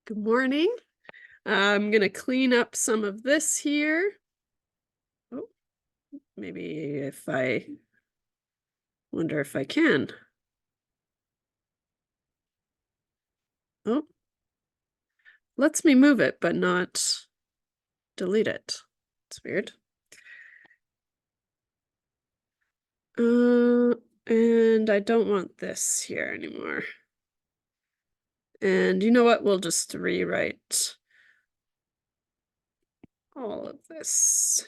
Good morning. I'm going to clean up some of this here. Oh, maybe if I wonder if I can. Oh, lets me move it, but not delete it. It's weird. And I don't want this here anymore. And you know what? We'll just rewrite all of this.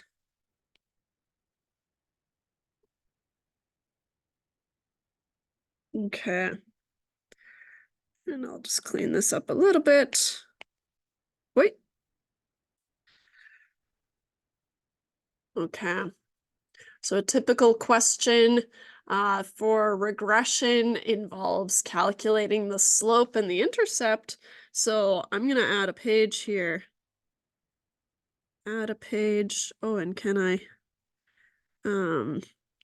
Okay. And I'll just clean this up a little bit. Wait. Okay. So a typical question for regression involves calculating the slope and the intercept. So I'm going to add a page here. Add a page. Oh, and can I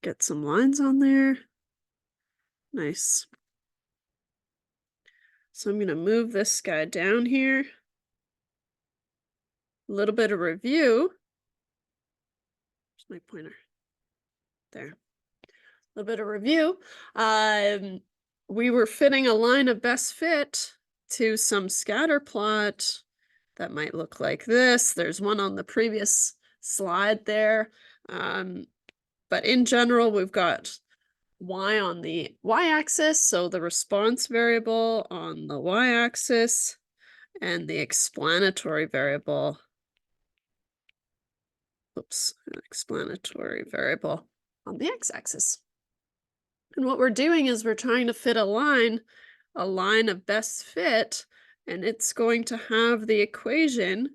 get some lines on there? Nice. So I'm going to move this guy down here. A little bit of review. Where's my pointer? There. A little bit of review. We were fitting a line of best fit to some scatter plot that might look like this. There's one on the previous slide there. But in general, we've got y on the y-axis, so the response variable on the y-axis, and the explanatory variable. Oops, explanatory variable on the x-axis. And what we're doing is we're trying to fit a line of best fit, and it's going to have the equation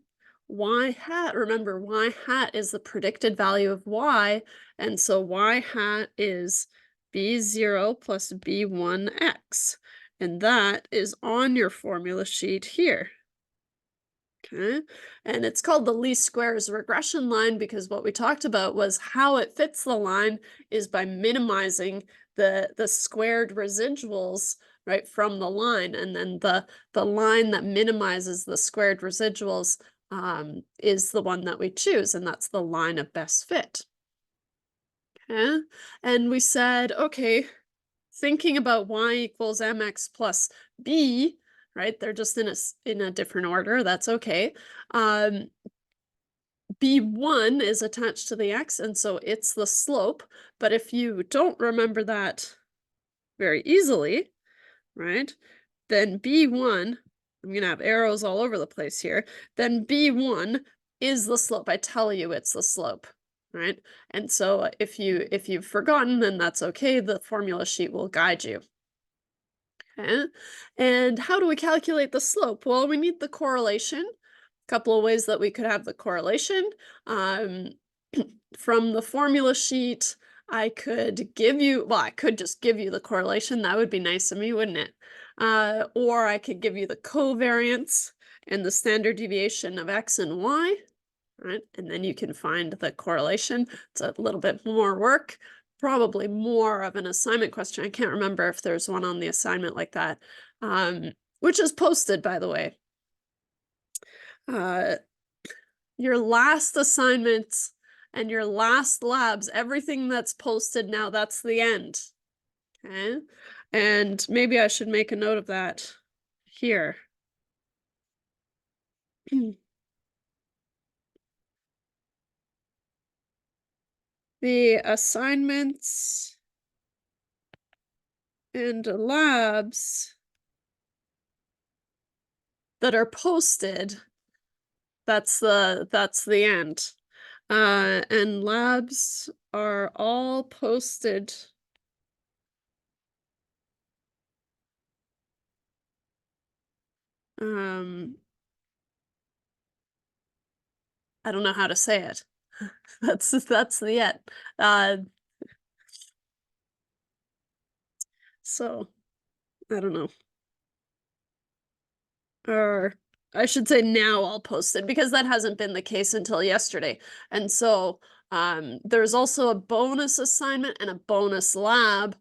y hat. Remember, y hat is the predicted value of y, and so y hat is b0 plus b1x, and that is on your formula sheet here. Okay, and it's called the least squares regression line because what we talked about was how it fits the line is by minimizing the squared residuals, right, from the line, and then the line that minimizes the squared residuals is the one that we choose, and that's the line of best fit. Okay, and we said, okay, thinking about y equals mx plus b, right? They're just in a different order. That's okay. B1 is attached to the x, and so it's the slope. But if you don't remember that very easily, right, then B1, I'm going to have arrows all over the place here, then B1 is the slope. I tell you it's the slope, right? And so if you've forgotten, then that's okay. The formula sheet will guide you. Okay. And how do we calculate the slope? Well, we need the correlation. A couple of ways that we could have the correlation. From the formula sheet, I could give you, well, I could just give you the correlation. That would be nice of me, wouldn't it? Or I could give you the covariance and the standard deviation of x and y, right? And then you can find the correlation. It's a little bit more work, probably more of an assignment question. I can't remember if there's one on the assignment like that, which is posted, by the way. Your last assignments and your last labs, everything that's posted now, that's the end. Okay, and maybe I should make a note of that here. The assignments and labs that are posted, that's the end. And labs are all posted I don't know how to say it. That's the end. So I don't know. Or I should say now I'll post it because that hasn't been the case until yesterday. And so there's also a bonus assignment and a bonus lab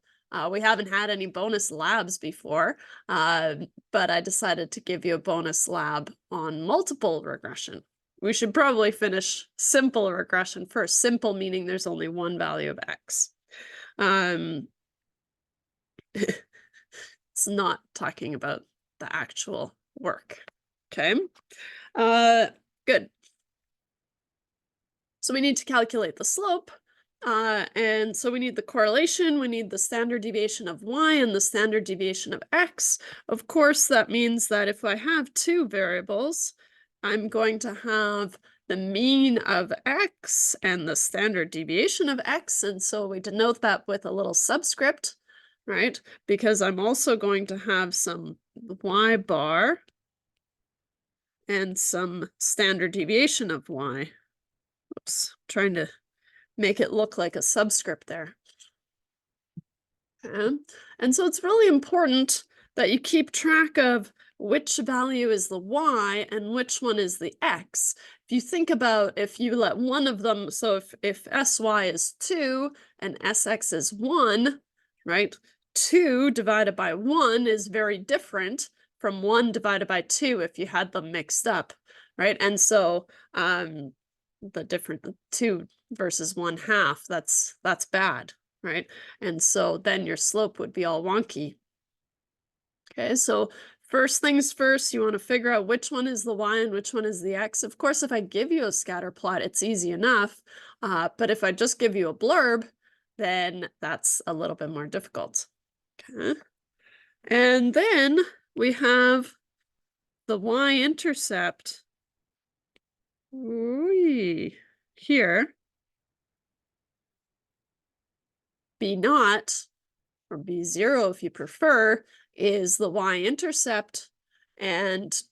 We haven't had any bonus labs before, but I decided to give you a bonus lab on multiple regression. We should probably finish simple regression first. Simple meaning there's only one value of x. It's not talking about the actual work. Okay. Good. So we need to calculate the slope. And so we need the correlation, we need the standard deviation of y and the standard deviation of x. Of course, that means that if I have two variables, I'm going to have the mean of x and the standard deviation of x. And so we denote that with a little subscript, right? Because I'm also going to have some y bar and some standard deviation of y. Oops, trying to make it look like a subscript there. Okay. And so it's really important that you keep track of which value is the y and which one is the x. If you think about if you let one of them, so if sy is 2 and sx is 1, right? 2 divided by 1 is very different from 1 divided by 2 if you had them mixed up, right? And so the different 2 versus 1/2, that's bad, right? And so then your slope would be all wonky. Okay, so first things first, you want to figure out which one is the y and which one is the x. Of course, if I give you a scatter plot, it's easy enough. But if I just give you a blurb, then that's a little bit more difficult. Okay. And then we have the y-intercept here. B0, or B0 if you prefer, is the y-intercept, and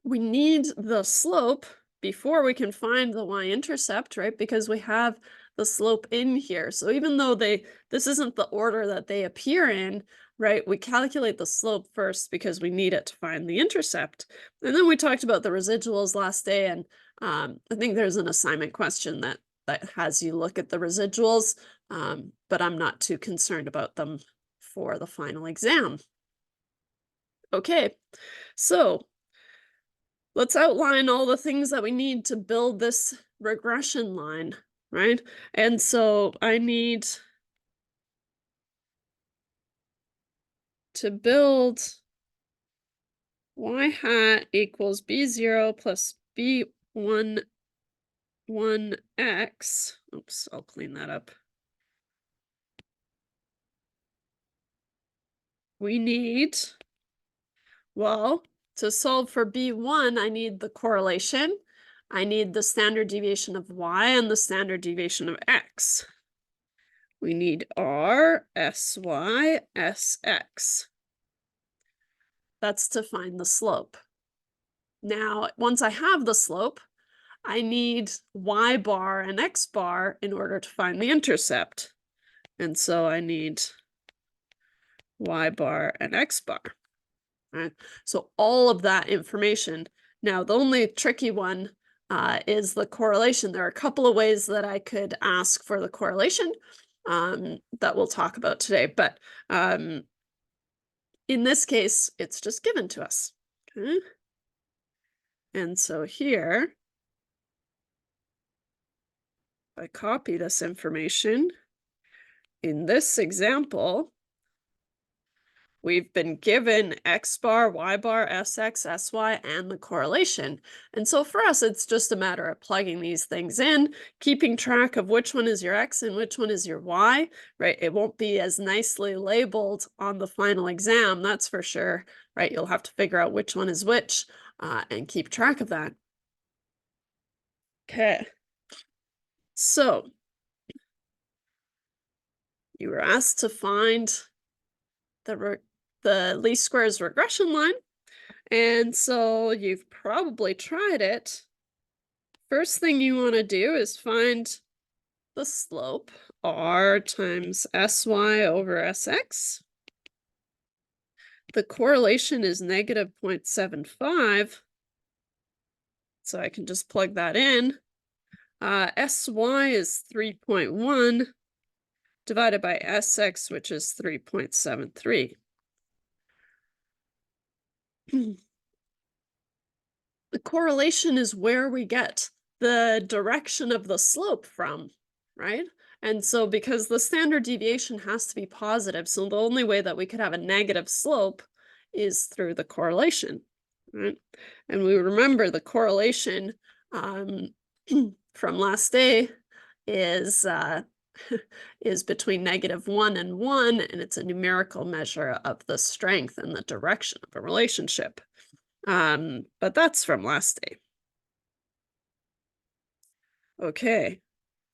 we need the slope before we can find the y-intercept, right? Because we have the slope in here. So even though this isn't the order that they appear in, right? We calculate the slope first because we need it to find the intercept. And then we talked about the residuals last day, and I think there's an assignment question that has you look at the residuals, but I'm not too concerned about them for the final exam. Okay, so let's outline all the things that we need to build this regression line, right? And so I need to build y hat equals b0 plus b1 1x. Oops, I'll clean that up. We need, well, to solve for b1, I need the correlation. I need the standard deviation of y and the standard deviation of x. We need r, sy, sx. That's to find the slope. Now, once I have the slope, I need y bar and x bar in order to find the intercept. And so I need y bar and x bar. Right? So all of that information. Now, the only tricky one is the correlation. There are a couple of ways that I could ask for the correlation that we'll talk about today. But in this case, it's just given to us. Okay? And so here, I copy this information. In this example, we've been given x bar, y bar, sx, sy, and the correlation. And so for us, it's just a matter of plugging these things in, keeping track of which one is your x and which one is your y, right? It won't be as nicely labeled on the final exam, that's for sure, right? You'll have to figure out which one is which and keep track of that. Okay. So you were asked to find the least squares regression line. And so you've probably tried it. First thing you want to do is find the slope, r times sy over sx. The correlation is negative 0.75. So I can just plug that in. Sy is 3.1. divided by Sx, which is 3.73. The correlation is where we get the direction of the slope from, right? And so because the standard deviation has to be positive, so the only way that we could have a negative slope is through the correlation, right? And we remember the correlation from last day is is between -1 and 1, and it's a numerical measure of the strength and the direction of a relationship. But that's from last day. Okay,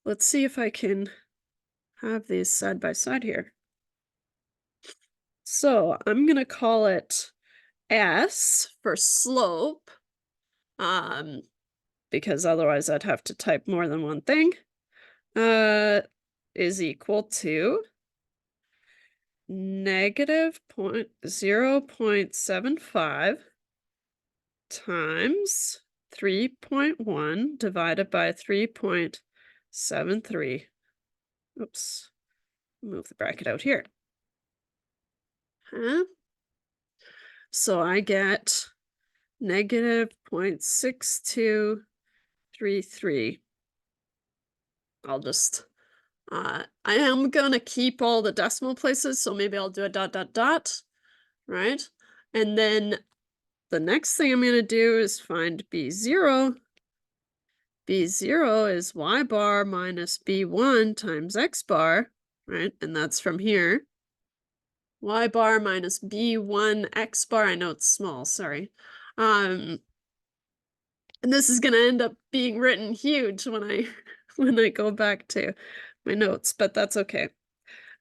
let's see if I can have these side by side here. So I'm gonna call it S for slope, because otherwise I'd have to type more than one thing, is equal to -0.75 times 3.1 divided by 3.73. Oops, move the bracket out here. So I get -0.6233. I'll just, I am gonna keep all the decimal places, so maybe I'll do a dot, dot, dot, right? And then the next thing I'm gonna do is find B0. B0 is y bar minus B1 times x bar, right? And that's from here. Y bar minus B1 x bar. I know it's small, sorry. And this is gonna end up being written huge when I when I go back to my notes, but that's okay.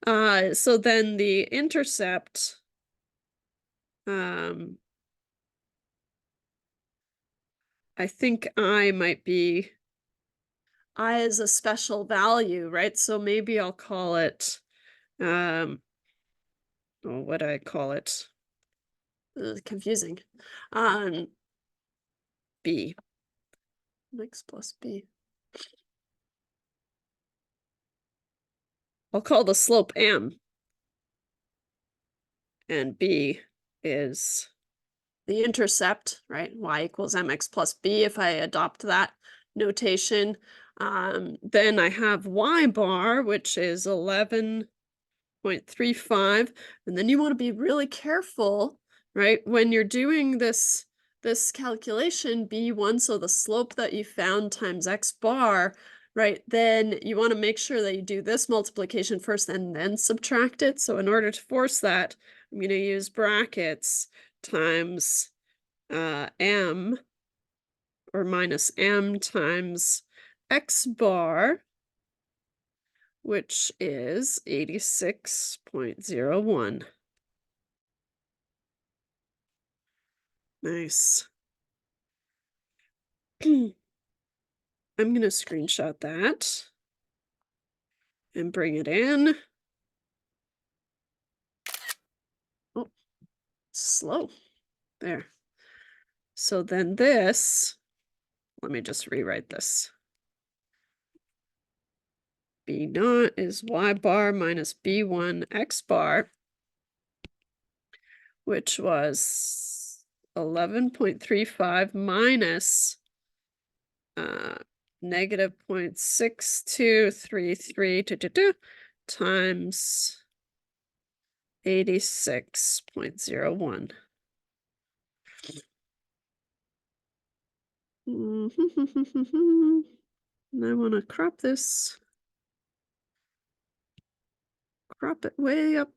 So then the intercept, I think I is a special value, right? So maybe I'll call it, oh, what do I call it? Confusing. B. X plus B. I'll call the slope M. And B is the intercept, right? Y equals mx plus b if I adopt that notation. Then I have y bar, which is 11.35. And then you want to be really careful, right? When you're doing this calculation, B1, so the slope that you found times x bar, right? Then you want to make sure that you do this multiplication first and then subtract it. So in order to force that, I'm going to use brackets times m, or minus m times x bar, which is 86.01. Nice. I'm going to screenshot that and bring it in. Oh, slow. There. So then this, let me just rewrite this. B naught is y bar minus B1 x bar, which was 11.35 minus negative 0.6233 times 86.01. And I want to crop this. Crop it way up.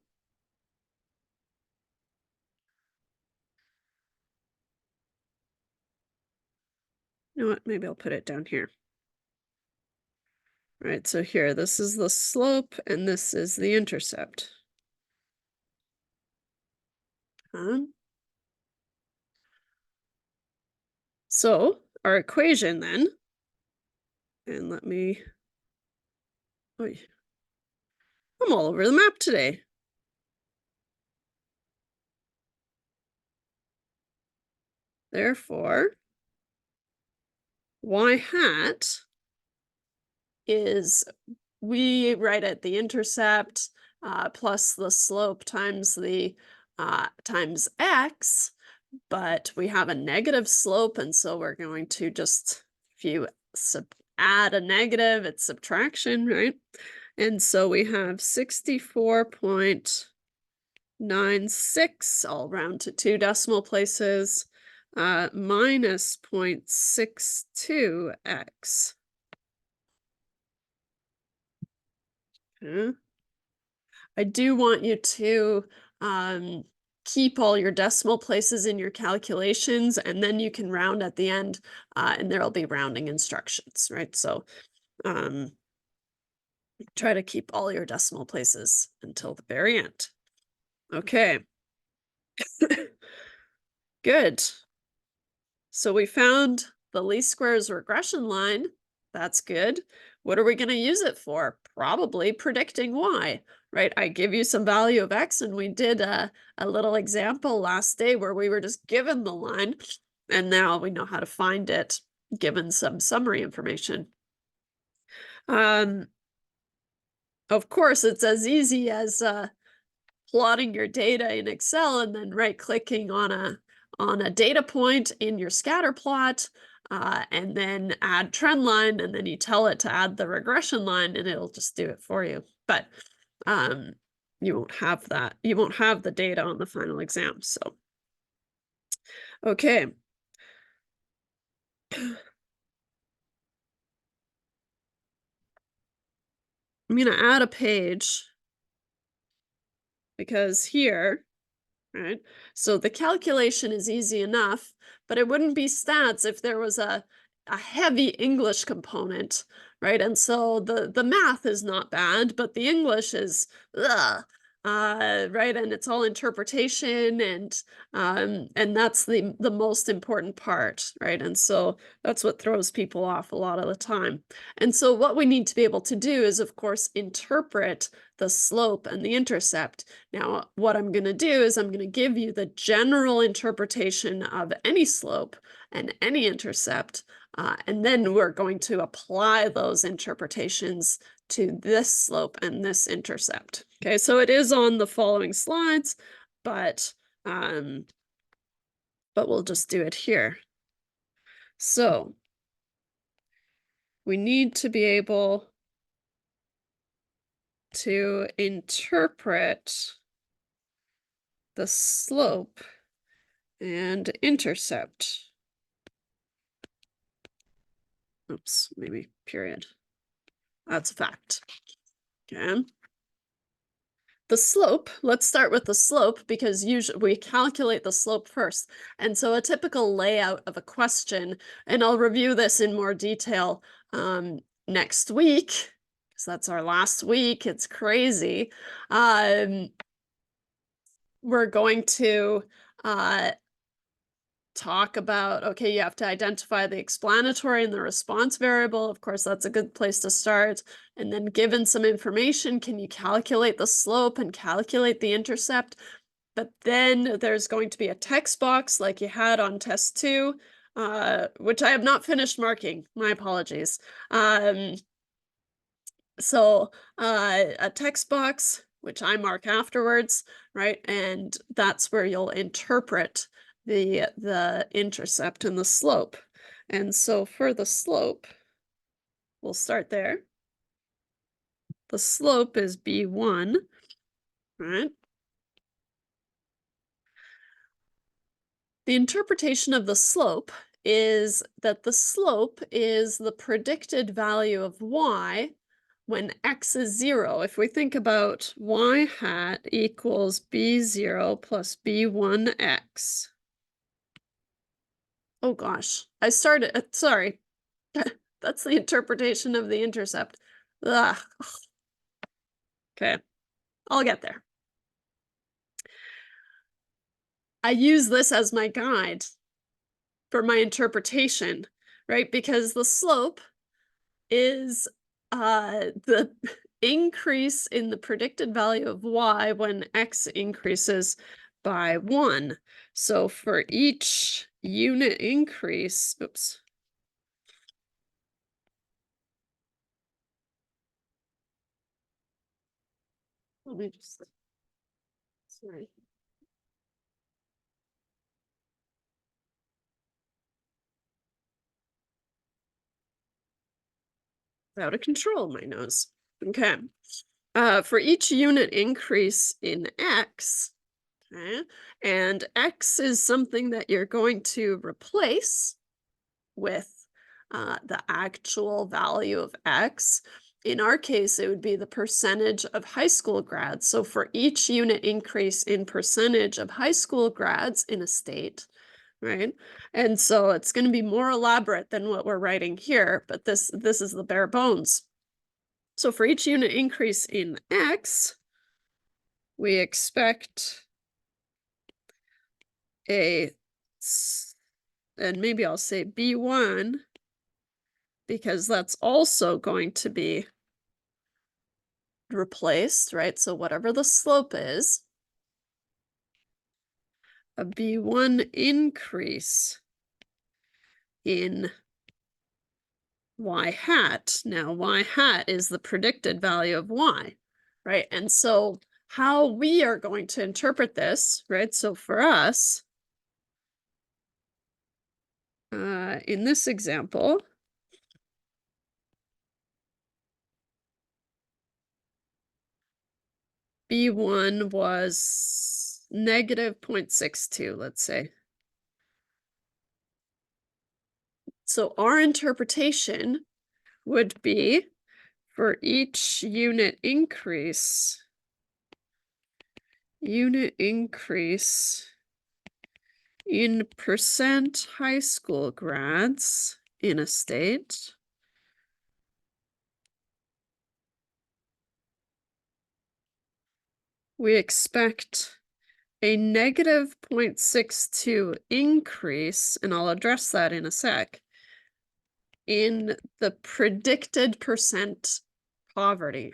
You know what? Maybe I'll put it down here. Right, so here, this is the slope and this is the intercept. So our equation then, and let me, oy, I'm all over the map today. Therefore, y hat is we write it the intercept plus the slope times the times x, but we have a negative slope, and so we're going to just, if you add a negative, it's subtraction, right? And so we have 64.96, I'll round to 2 decimal places, minus 0.62x. Okay. I do want you to keep all your decimal places in your calculations, and then you can round at the end, and there'll be rounding instructions, right? So try to keep all your decimal places until the very end. Okay. Good. So we found the least squares regression line. That's good. What are we going to use it for? Probably predicting y, right? I give you some value of x, and we did a little example last day where we were just given the line, and now we know how to find it given some summary information. Of course, it's as easy as plotting your data in Excel and then right-clicking on a data point in your scatter plot, and then add trend line, and then you tell it to add the regression line, and it'll just do it for you. But you won't have that. You won't have the data on the final exam. So, okay. I'm going to add a page because here, right? So the calculation is easy enough, but it wouldn't be stats if there was a heavy English component, right? And so the math is not bad, but the English is ugh, right? And it's all interpretation, and that's the most important part, right? And so that's what throws people off a lot of the time. And so what we need to be able to do is, of course, interpret the slope and the intercept. Now, what I'm going to do is I'm going to give you the general interpretation of any slope and any intercept, and then we're going to apply those interpretations to this slope and this intercept. Okay, so it is on the following slides, but we'll just do it here. So we need to be able to interpret the slope and intercept. Oops, maybe period. That's a fact. Okay. The slope, let's start with the slope because usually we calculate the slope first. And so a typical layout of a question, and I'll review this in more detail next week, because that's our last week. It's crazy. We're going to talk about, okay, you have to identify the explanatory and the response variable. Of course, that's a good place to start. And then given some information, can you calculate the slope and calculate the intercept? But then there's going to be a text box like you had on test 2, which I have not finished marking. My apologies. So a text box, which I mark afterwards, right? And that's where you'll interpret the intercept and the slope. And so for the slope, we'll start there. The slope is B1, right? The interpretation of the slope is that the slope is the predicted value of y when x is 0. If we think about y hat equals b0 plus b1x. Oh gosh, I started, sorry. That's the interpretation of the intercept. Ugh. Okay, I'll get there. I use this as my guide for my interpretation, right? Because the slope is the increase in the predicted value of y when x increases by 1. So for each unit increase, oops. Let me just, sorry. Out of control, my nose. Okay. For each unit increase in X, okay, and X is something that you're going to replace with the actual value of X. In our case, it would be the percentage of high school grads. So for each unit increase in percentage of high school grads in a state, right? And so it's going to be more elaborate than what we're writing here, but this is the bare bones. So for each unit increase in X, we expect and maybe I'll say B1, because that's also going to be replaced, right? So whatever the slope is, a B1 increase in y hat. Now, y hat is the predicted value of y, right? And so how we are going to interpret this, right? So for us, in this example, B1 was negative 0.62, let's say. So our interpretation would be for each unit increase in percent high school grads in a state, we expect a negative 0.62 increase, and I'll address that in a sec, in the predicted percent poverty.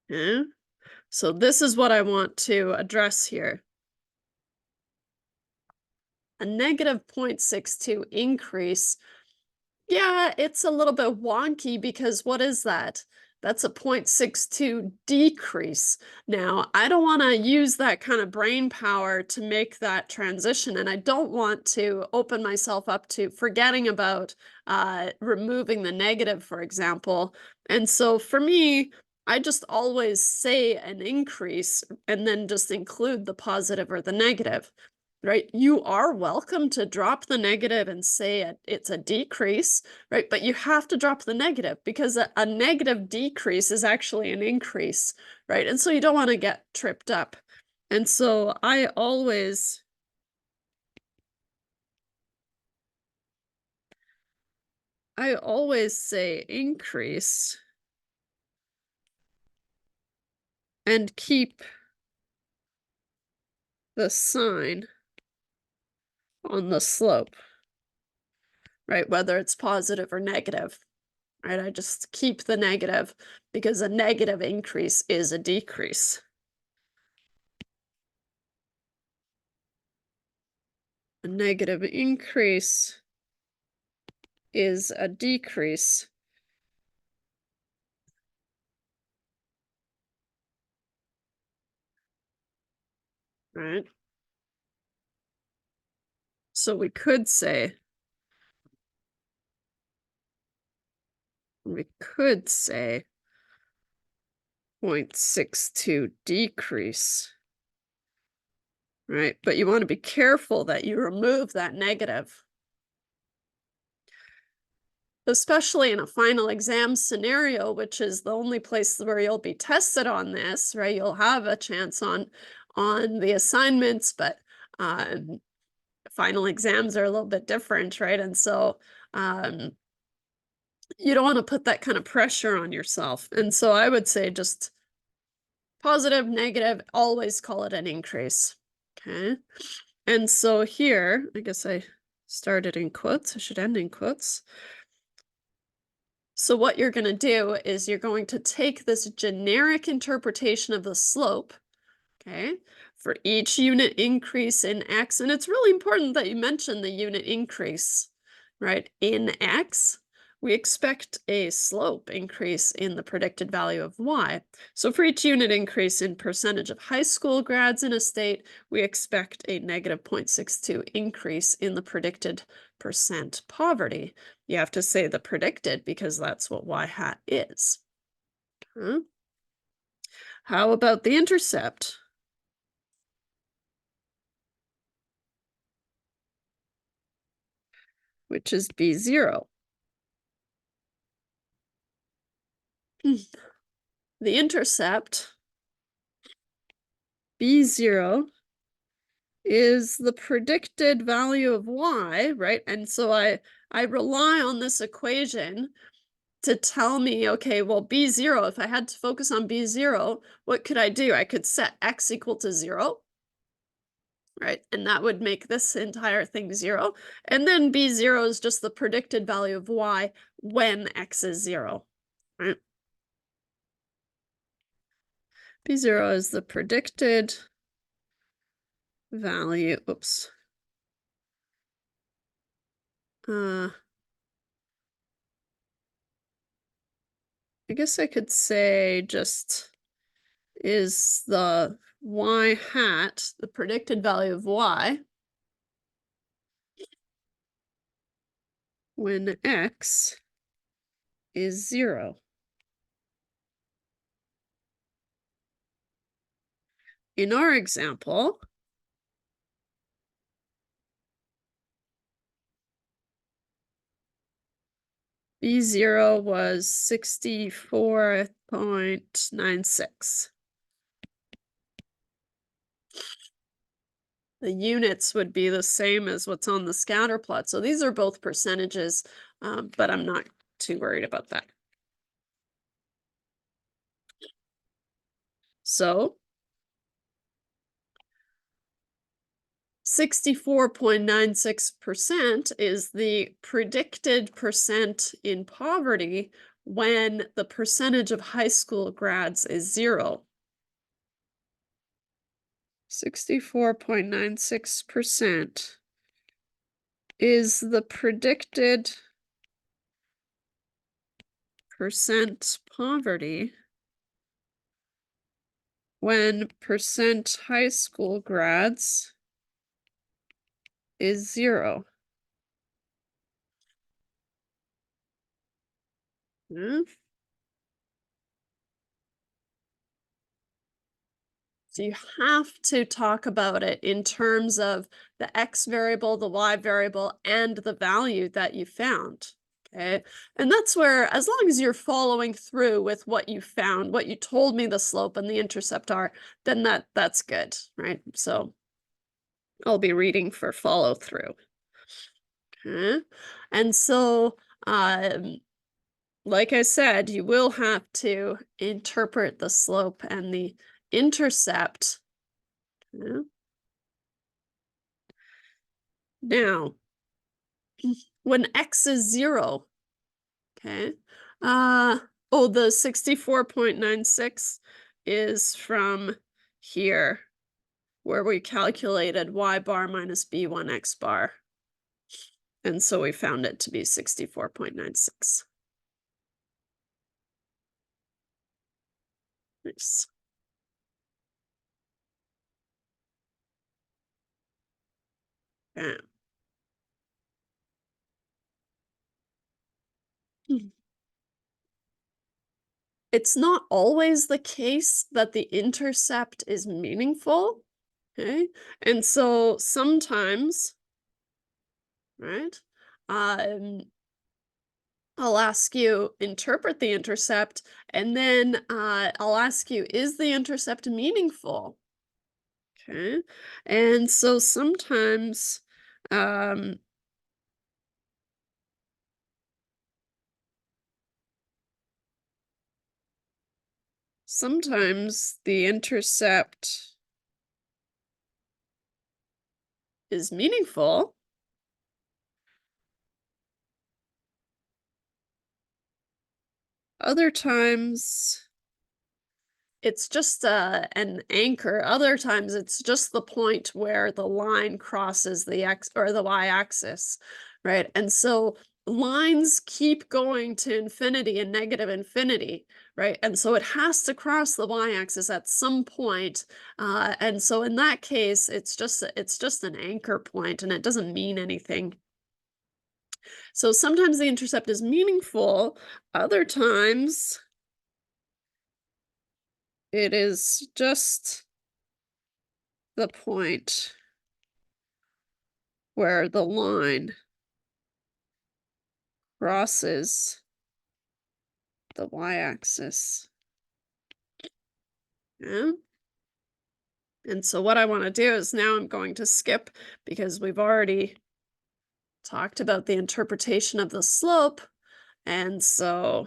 Yeah? So this is what I want to address here. A negative 0.62 increase, yeah, it's a little bit wonky because what is that? That's a 0.62 decrease. Now, I don't want to use that kind of brain power to make that transition, and I don't want to open myself up to forgetting about removing the negative, for example. And so for me, I just always say an increase and then just include the positive or the negative. Right? You are welcome to drop the negative and say it's a decrease, right? But you have to drop the negative because a negative decrease is actually an increase, right? And so you don't want to get tripped up. And so I always say increase and keep the sign on the slope, right? Whether it's positive or negative, right? I just keep the negative because a negative increase is a decrease. A negative increase is a decrease. Right? So we could say 0.62 decrease, right? But you want to be careful that you remove that negative, especially in a final exam scenario, which is the only place where you'll be tested on this, right? You'll have a chance on the assignments, but final exams are a little bit different, right? And so you don't want to put that kind of pressure on yourself. And so I would say just positive, negative, always call it an increase. Okay. And so here, I guess I started in quotes. I should end in quotes. So what you're going to do is you're going to take this generic interpretation of the slope, okay, For each unit increase in x, and it's really important that you mention the unit increase, right? In x, we expect a slope increase in the predicted value of y. So for each unit increase in percentage of high school grads in a state, we expect a negative 0.62 increase in the predicted percent poverty. You have to say the predicted because that's what y hat is. Huh? How about the intercept? Which is B0. The intercept, B0, is the predicted value of y, right? And so I rely on this equation to tell me, okay, well, B0, if I had to focus on B0, what could I do? I could set x equal to 0, right? And that would make this entire thing 0. And then B0 is just the predicted value of y when x is 0, right? B0 is the predicted value, oops. I guess I could say just is the y hat, the predicted value of y, when x is 0. In our example, B0 was 64.96. The units would be the same as what's on the scatter plot. So these are both percentages, but I'm not too worried about that. So 64.96% is the predicted percent in poverty when the percentage of high school grads is 0. 64.96% is the predicted percent poverty when percent high school grads is 0. Hmm? So you have to talk about it in terms of the x variable, the y variable, and the value that you found. Okay. And that's where, as long as you're following through with what you found, what you told me the slope and the intercept are, then that's good, right? So I'll be reading for follow through. Okay. And so, like I said, you will have to interpret the slope and the intercept. Okay. Now, when x is 0, okay, oh, the 64.96 is from here, where we calculated y bar minus b1 x bar. And so we found it to be 64.96. Nice. Yeah. Hmm. It's not always the case that the intercept is meaningful, okay? And so sometimes, right, I'll ask you, interpret the intercept, and then I'll ask you, is the intercept meaningful? Okay. And so um, sometimes the intercept is meaningful. Other times it's just an anchor. Other times it's just the point where the line crosses the x or the y-axis, right? And so lines keep going to infinity and negative infinity, right? And so it has to cross the y-axis at some point. And so in that case, it's just an anchor point, and it doesn't mean anything. So sometimes the intercept is meaningful. Other times it is just the point where the line crosses the y-axis. Yeah. And so what I want to do is now I'm going to skip, because we've already talked about the interpretation of the slope. And so,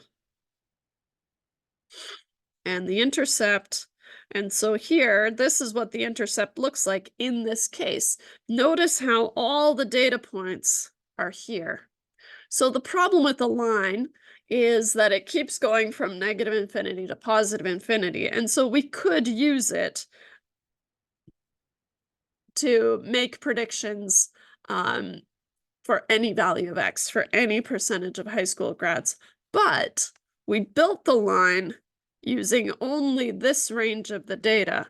and the intercept. And so here, this is what the intercept looks like in this case. Notice how all the data points are here. So the problem with the line is that it keeps going from negative infinity to positive infinity. And so we could use it to make predictions for any value of x, for any percentage of high school grads. But we built the line using only this range of the data.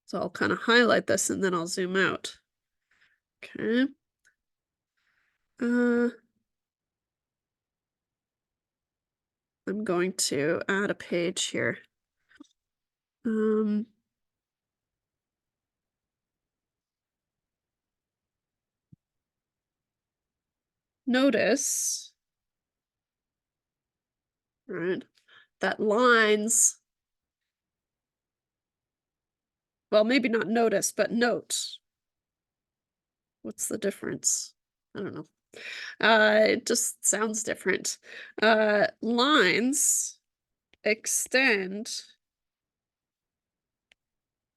So I'll kind of highlight this and then I'll zoom out. Okay. I'm going to add a page here. Notice, right, that lines, well, maybe not notice, but note. What's the difference? I don't know. It just sounds different. Lines extend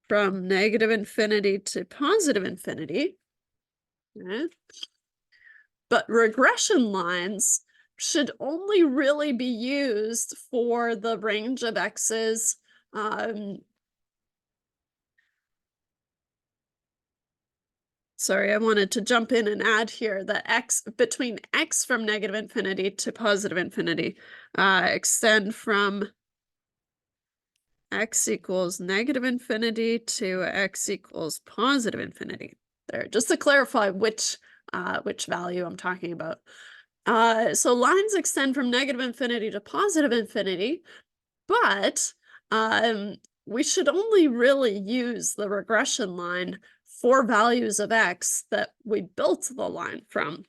from negative infinity to positive infinity. Okay. But regression lines should only really be used for the range of x's. Sorry, I wanted to jump in and add here that x between x from negative infinity to positive infinity extend from x equals negative infinity to x equals positive infinity. There, just to clarify which value I'm talking about. So lines extend from negative infinity to positive infinity, but we should only really use the regression line for values of x that we built the line from.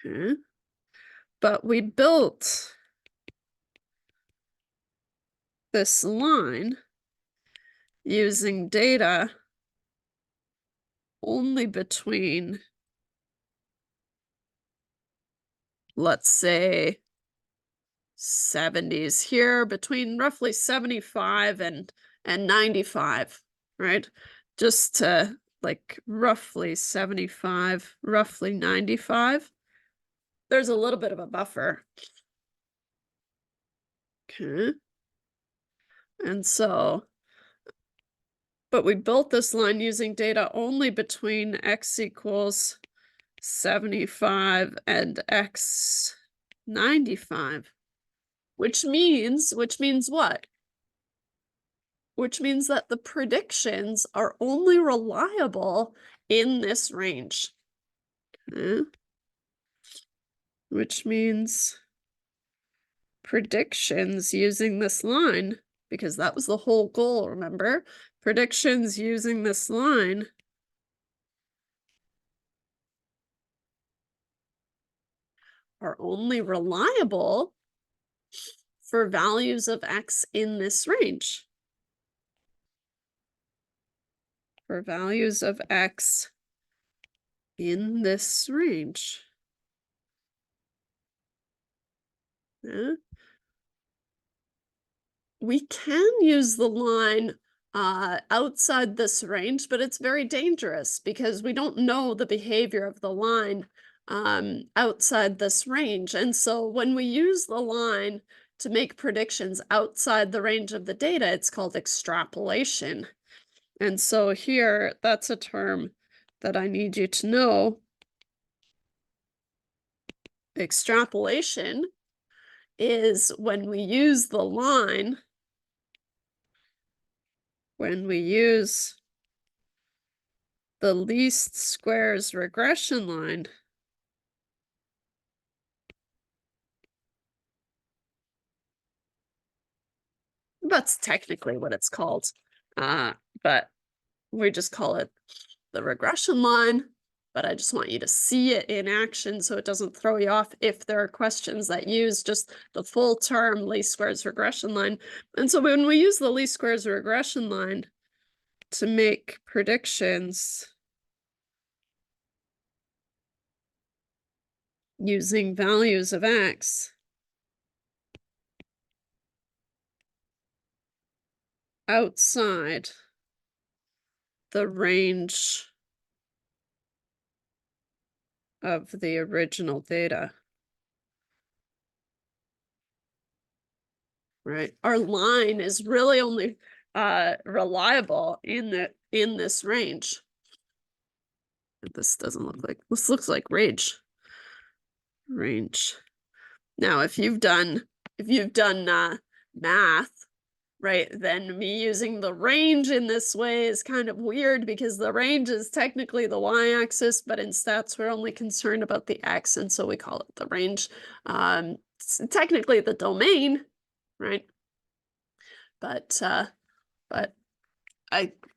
Okay. But we built this line using data only between, let's say, 70s here, between roughly 75 and 95, right? Just to like roughly 75, roughly 95. There's a little bit of a buffer. Okay. And so, but we built this line using data only between x equals 75 and x 95, which means what? Which means that the predictions are only reliable in this range. Okay. Which means predictions using this line, because that was the whole goal, remember? Predictions using this line are only reliable for values of x in this range. For values of x in this range. Yeah. We can use the line outside this range, but it's very dangerous because we don't know the behavior of the line outside this range. And so when we use the line to make predictions outside the range of the data, it's called extrapolation. And so here, that's a term that I need you to know. Extrapolation is when we use the line, when we use the least squares regression line that's technically what it's called, but we just call it the regression line. But I just want you to see it in action so it doesn't throw you off if there are questions that use just the full term least squares regression line. And so when we use the least squares regression line to make predictions using values of x outside the range of the original data, right? Our line is really only reliable in this range. This doesn't look like, this looks like range. Now, if you've done math, right, then me using the range in this way is kind of weird because the range is technically the y-axis, but in stats we're only concerned about the x, and so we call it the range. It's technically the domain, right? But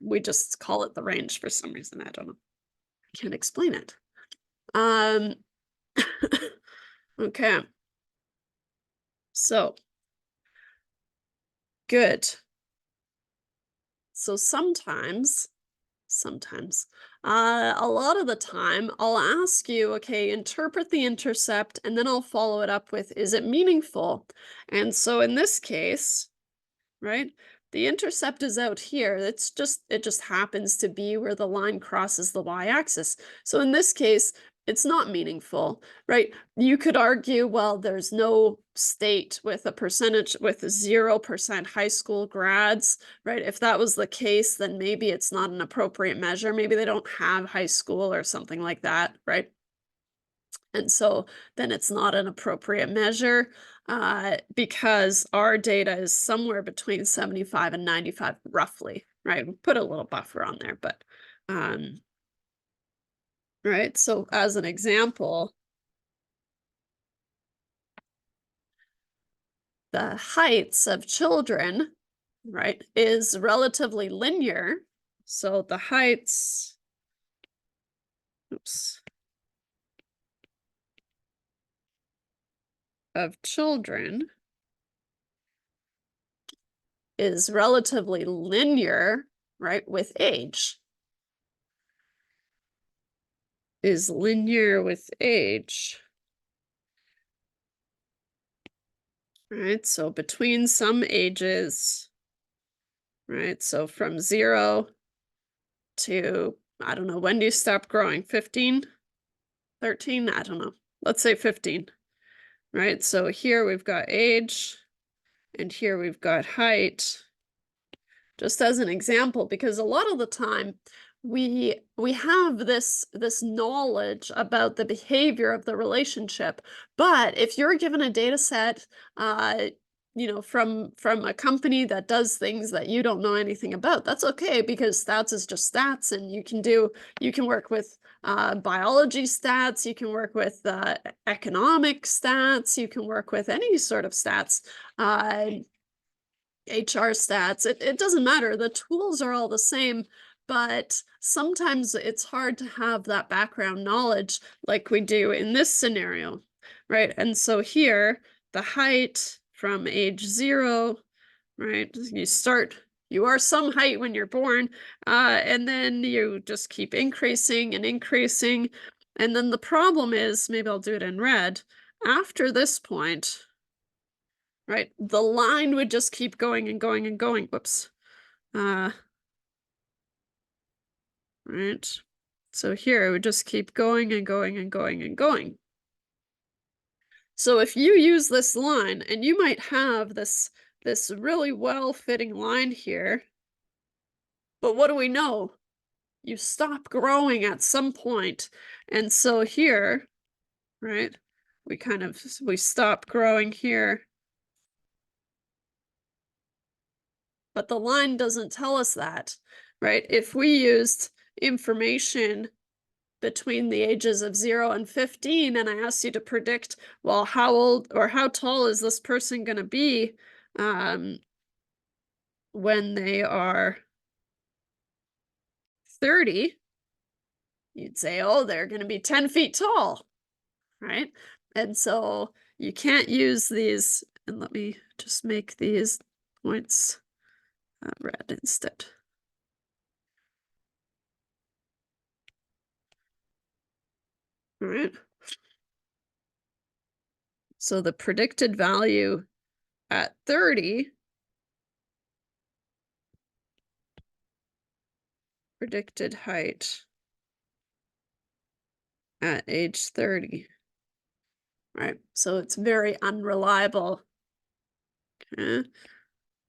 we just call it the range for some reason. I don't know. I can't explain it. Okay. So good. So sometimes, a lot of the time, I'll ask you, okay, interpret the intercept, and then I'll follow it up with, is it meaningful? And so in this case, right, the intercept is out here. It just happens to be where the line crosses the y-axis. So in this case, it's not meaningful, right? You could argue, well, there's no state with a percentage with 0% high school grads, right? If that was the case, then maybe it's not an appropriate measure. Maybe they don't have high school or something like that, right? And so then it's not an appropriate measure because our data is somewhere between 75 and 95 roughly, right? We put a little buffer on there, but right? So as an example, the heights of children, right, is relatively linear. So the heights, of children is relatively linear, right, with age. Is linear with age. Right, so between some ages, right, so from 0 to, I don't know, when do you stop growing? 15? 13? I don't know. Let's say 15, right? So here we've got age, and here we've got height, just as an example, because a lot of the time we have this knowledge about the behavior of the relationship, but if you're given a data set you know, from a company that does things that you don't know anything about, that's okay, because stats is just stats, and you can work with biology stats, you can work with economic stats, you can work with any sort of stats, HR stats, it doesn't matter. The tools are all the same, but sometimes it's hard to have that background knowledge like we do in this scenario, right? And so here, the height from age 0, right? You are some height when you're born, and then you just keep increasing and increasing. And then the problem is, maybe I'll do it in red, after this point, right, the line would just keep going and going and going. Whoops. Right. So here it would just keep going and going and going and going. So if you use this line, and you might have this really well-fitting line here, but what do we know? You stop growing at some point. And so here, right, we stop growing here. But the line doesn't tell us that, right? If we used information between the ages of 0 and 15, and I asked you to predict, well, how old or how tall is this person going to be um, when they are 30, you'd say, oh, they're going to be 10 feet tall, right? And so you can't use these, and let me just make these points red instead. All right. So the predicted value at 30, predicted height at age 30, right? So it's very unreliable. Okay.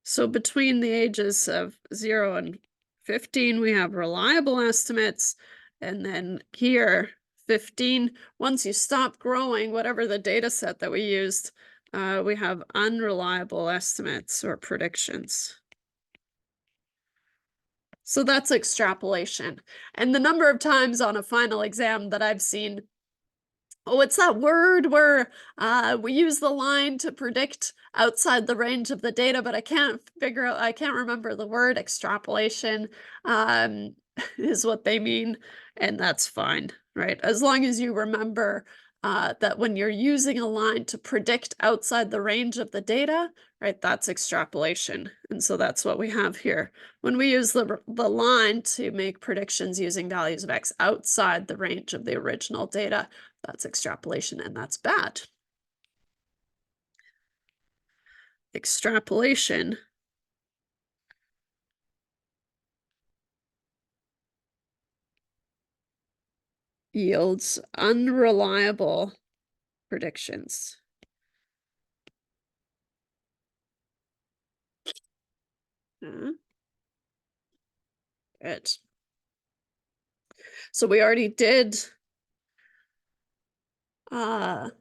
So between the ages of 0 and 15, we have reliable estimates. And then here, 15, once you stop growing, whatever the data set that we used, we have unreliable estimates or predictions. So that's extrapolation. And the number of times on a final exam that I've seen, oh, it's that word where we use the line to predict outside the range of the data, but I can't remember the word. Extrapolation is what they mean, and that's fine, right? As long as you remember that when you're using a line to predict outside the range of the data, right, that's extrapolation. And so that's what we have here. When we use the line to make predictions using values of X outside the range of the original data, that's extrapolation, and that's bad. Extrapolation yields unreliable predictions. Good. So we already did the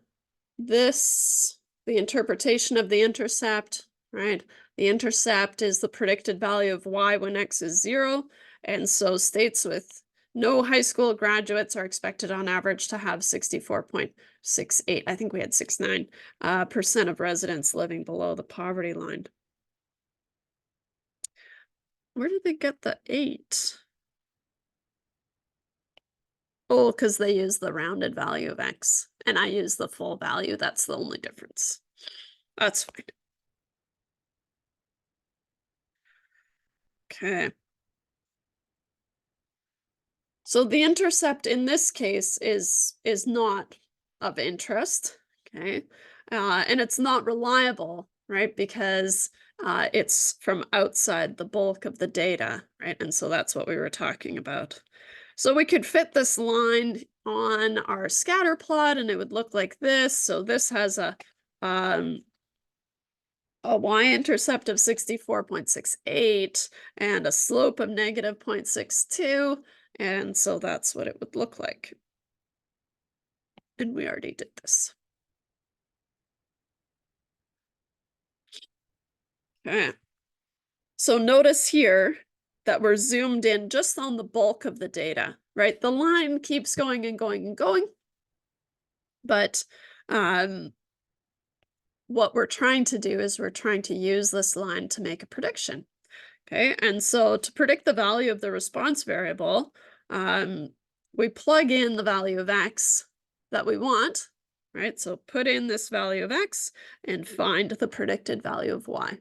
interpretation of the intercept, right? The intercept is the predicted value of Y when X is 0. And so states with no high school graduates are expected on average to have 64.68. I think we had 69% of residents living below the poverty line. Where did they get the 8? Oh, because they use the rounded value of X, and I use the full value. That's the only difference. That's fine. Okay. So the intercept in this case is not of interest, okay? And it's not reliable, right? Because it's from outside the bulk of the data, right? And so that's what we were talking about. So we could fit this line on our scatter plot and it would look like this. So this has a y-intercept of 64.68 and a slope of negative 0.62. And so that's what it would look like. And we already did this. Okay. So notice here that we're zoomed in just on the bulk of the data, right? The line keeps going and going and going. But what we're trying to do is we're trying to use this line to make a prediction. Okay, and so to predict the value of the response variable, we plug in the value of X that we want, right? So put in this value of X and find the predicted value of Y.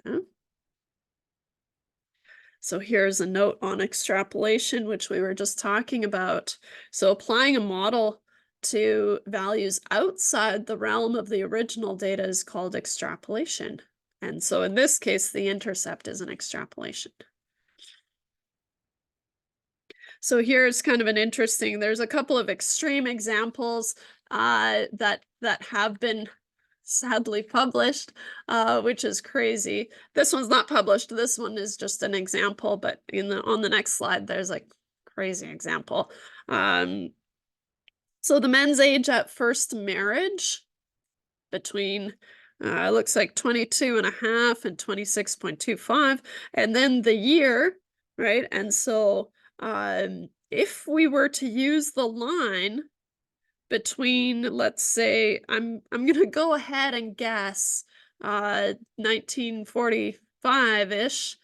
Okay. So here's a note on extrapolation, which we were just talking about. So applying a model to values outside the realm of the original data is called extrapolation. And so in this case, the intercept is an extrapolation. So here's kind of an interesting, there's a couple of extreme examples that that have been sadly published, which is crazy. This one's not published. This one is just an example, but on the next slide, there's like crazy example. So the men's age at first marriage between looks like 22 and a half and 26.25, and then the year, right? And so if we were to use the line between, let's say, I'm gonna go ahead and guess 1945-ish,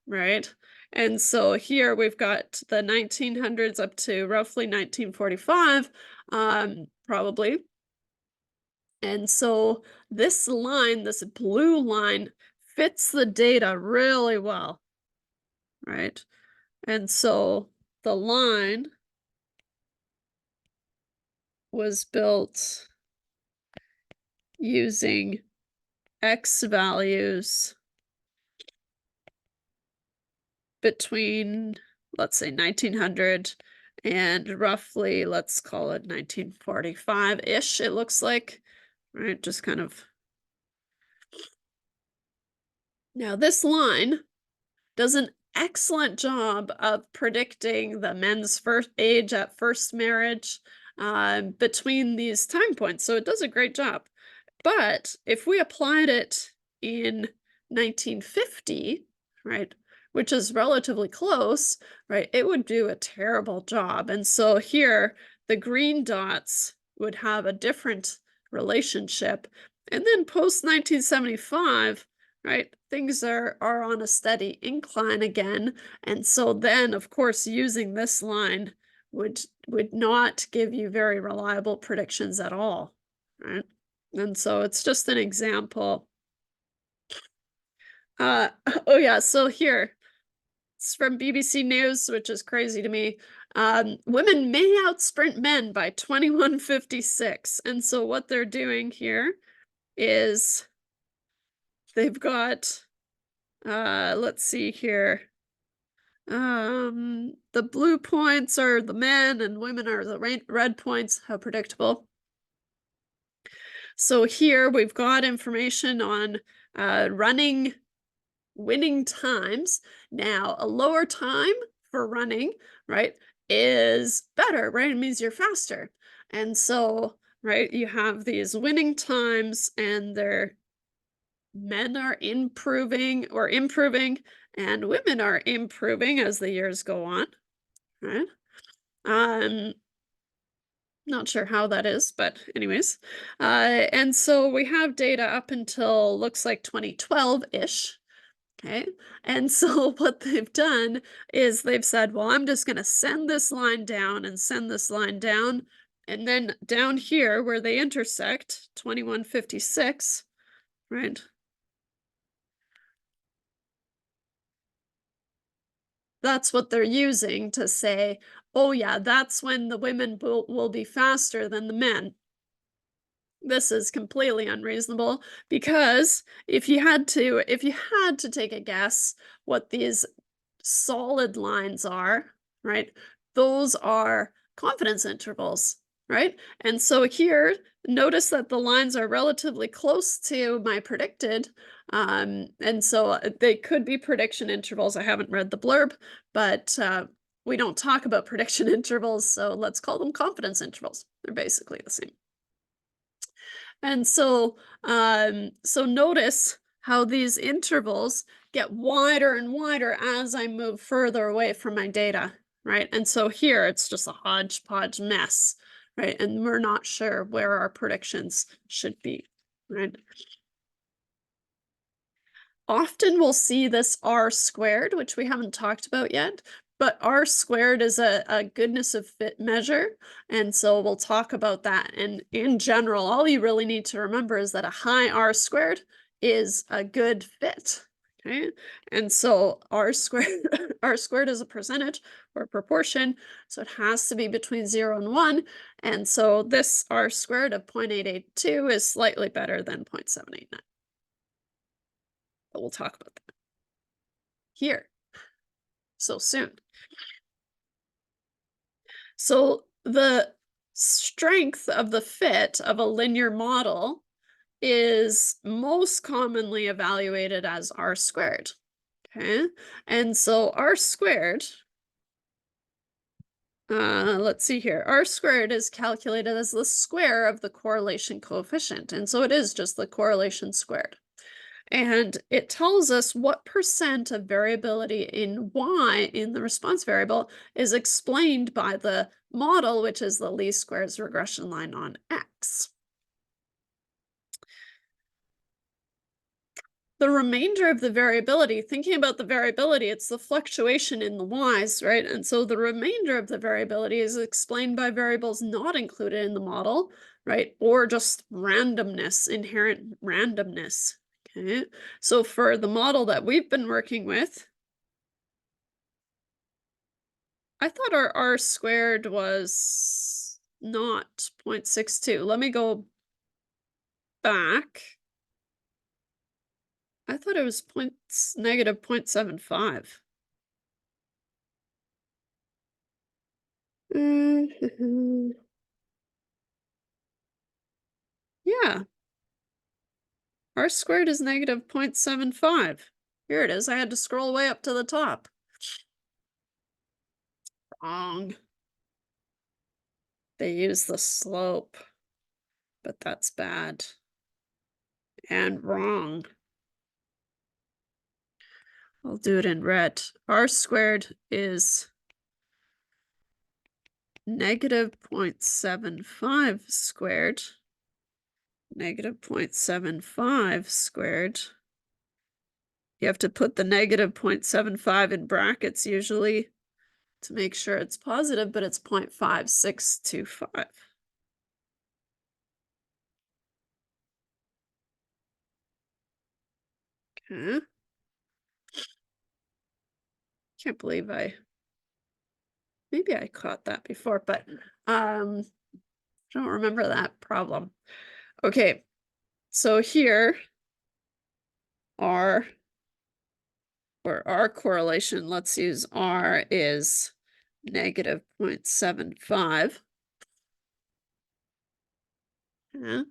right? And so here we've got the 1900s up to roughly 1945, probably. And so this line, this blue line, fits the data really well, right? And so the line was built using X values between, let's say, 1900 and roughly, let's call it 1945-ish, it looks like, right? Just kind of. Now this line does an excellent job of predicting the men's first age at first marriage between these time points. So it does a great job. But if we applied it in 1950, right, which is relatively close, right, it would do a terrible job. And so here, the green dots would have a different relationship. And then post 1975, right, things are on a steady incline again. And so then, of course, using this line would not give you very reliable predictions at all, right? And so it's just an example. Oh yeah, so here, it's from BBC News, which is crazy to me. Women may outsprint men by 2156. And so what they're doing here is they've got, let's see here. The blue points are the men and women are the red points. How predictable. So here we've got information on running winning times. Now, a lower time for running, right, is better, right? It means you're faster. And so, right, you have these winning times and their men are improving and women are improving as the years go on, right? Not sure how that is, but anyways. And so we have data up until looks like 2012-ish. Okay. And so what they've done is they've said, well, I'm just going to send this line down and send this line down. And then down here where they intersect, 2156, right? That's what they're using to say, oh yeah, that's when the women will be faster than the men. This is completely unreasonable because if you had to take a guess what these solid lines are, right? Those are confidence intervals, right? And so here, notice that the lines are relatively close to my predicted. And so they could be prediction intervals. I haven't read the blurb, but we don't talk about prediction intervals, so let's call them confidence intervals. They're basically the same. And so, so notice how these intervals get wider and wider as I move further away from my data, right? And so here it's just a hodgepodge mess, right? And we're not sure where our predictions should be, right? Often we'll see this R squared, which we haven't talked about yet, but R squared is a goodness of fit measure. And so we'll talk about that. And in general, all you really need to remember is that a high R squared is a good fit. Okay. And so R squared, R squared is a percentage or a proportion. So it has to be between 0 and 1. And so this R squared of 0.882 is slightly better than 0.789. But we'll talk about that here so soon. So strength of the fit of a linear model is most commonly evaluated as r squared. Okay, and so r squared, let's see here, r squared is calculated as the square of the correlation coefficient, and so it is just the correlation squared. And it tells us what percent of variability in y in the response variable is explained by the model, which is the least squares regression line on x. The remainder of the variability, thinking about the variability, it's the fluctuation in the y's, right? And so the remainder of the variability is explained by variables not included in the model, right? Or just randomness, inherent randomness. Okay, so for the model that we've been working with, I thought our r squared was not 0.62. Let me go back. I thought it was negative 0.75. Yeah, r squared is negative 0.75. Here it is. I had to scroll way up to the top. Wrong. They use the slope, but that's bad. And wrong. I'll do it in red. R squared is negative 0.75 squared. Negative 0.75 squared. You have to put the negative 0.75 in brackets usually to make sure it's positive, but it's 0.5625. Okay. Can't believe maybe I caught that before, but I don't remember that problem. Okay, so here R, for R correlation, let's use R is negative 0.75. Yeah.